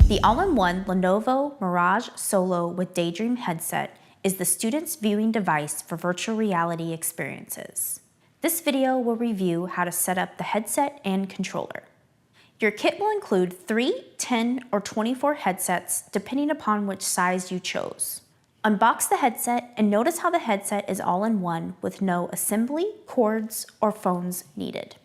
The all-in-one Lenovo Mirage Solo with Daydream headset is the student's viewing device for virtual reality experiences. This video will review how to set up the headset and controller. Your kit will include 3, 10, or 24 headsets depending upon which size you chose. Unbox the headset and notice how the headset is all-in-one with no assembly, cords, or phones needed.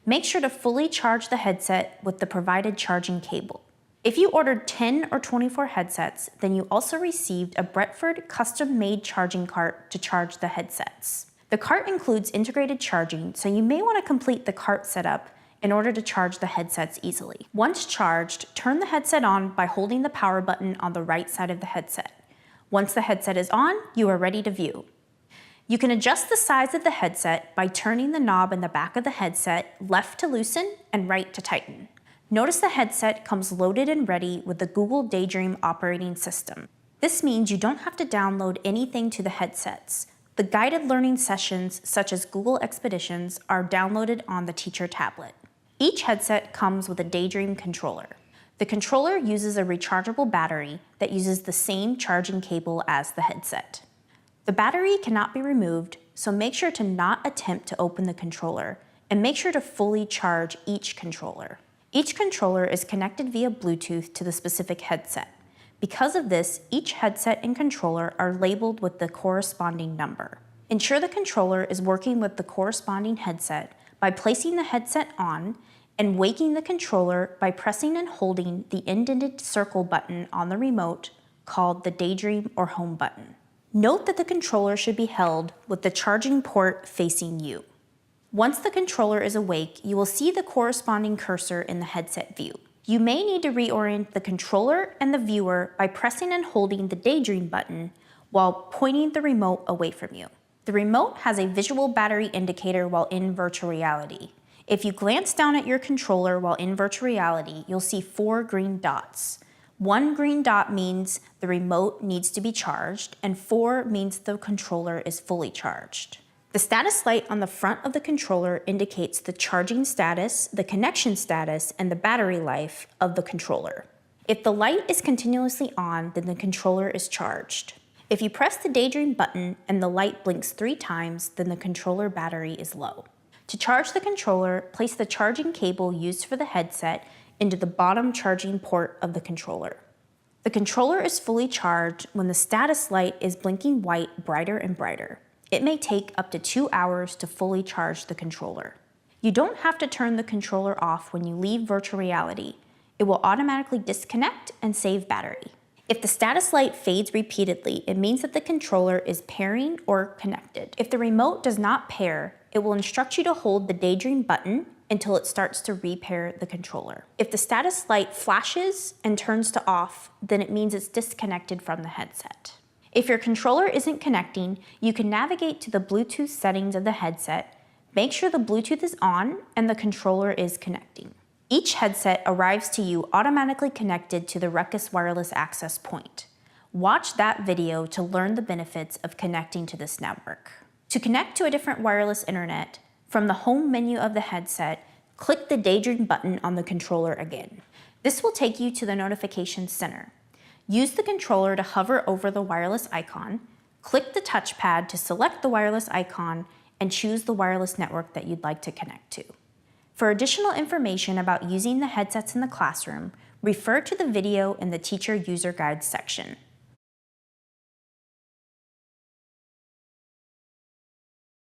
Make sure to fully charge the headset with the provided charging cable. If you ordered 10 or 24 headsets, then you also received a Bretford custom-made charging cart to charge the headsets. The cart includes integrated charging, so you may want to complete the cart setup in order to charge the headsets easily. Once charged, turn the headset on by holding the power button on the right side of the headset. Once the headset is on, you are ready to view. You can adjust the size of the headset by turning the knob in the back of the headset left to loosen and right to tighten. Notice the headset comes loaded and ready with the Google Daydream operating system. This means you don't have to download anything to the headsets. The guided learning sessions, such as Google Expeditions, are downloaded on the teacher tablet. Each headset comes with a Daydream controller. The controller uses a rechargeable battery that uses the same charging cable as the headset. The battery cannot be removed, so make sure to not attempt to open the controller, and make sure to fully charge each controller. Each controller is connected via Bluetooth to the specific headset. Because of this, each headset and controller are labeled with the corresponding number. Ensure the controller is working with the corresponding headset by placing the headset on and waking the controller by pressing and holding the indented circle button on the remote called the Daydream or Home button. Note that the controller should be held with the charging port facing you. Once the controller is awake, you will see the corresponding cursor in the headset view. You may need to reorient the controller and the viewer by pressing and holding the Daydream button while pointing the remote away from you. The remote has a visual battery indicator while in virtual reality. If you glance down at your controller while in virtual reality, you'll see 4 green dots. 1 green dot means the remote needs to be charged, and 4 means the controller is fully charged. The status light on the front of the controller indicates the charging status, the connection status, and the battery life of the controller. If the light is continuously on, then the controller is charged. If you press the Daydream button and the light blinks 3 times, then the controller battery is low. To charge the controller, place the charging cable used for the headset into the bottom charging port of the controller. The controller is fully charged when the status light is blinking white brighter and brighter. It may take up to 2 hours to fully charge the controller. You don't have to turn the controller off when you leave virtual reality. It will automatically disconnect and save battery. If the status light fades repeatedly, it means that the controller is pairing or connected. If the remote does not pair, it will instruct you to hold the Daydream button until it starts to repair the controller. If the status light flashes and turns to off, then it means it's disconnected from the headset. If your controller isn't connecting, you can navigate to the Bluetooth settings of the headset, make sure the Bluetooth is on and the controller is connecting. Each headset arrives to you automatically connected to the Ruckus wireless access point. Watch that video to learn the benefits of connecting to this network. To connect to a different wireless internet, from the home menu of the headset, click the Daydream button on the controller again. This will take you to the notification center. Use the controller to hover over the wireless icon, click the touchpad to select the wireless icon, and choose the wireless network that you'd like to connect to. For additional information about using the headsets in the classroom, refer to the video in the Teacher User Guide section.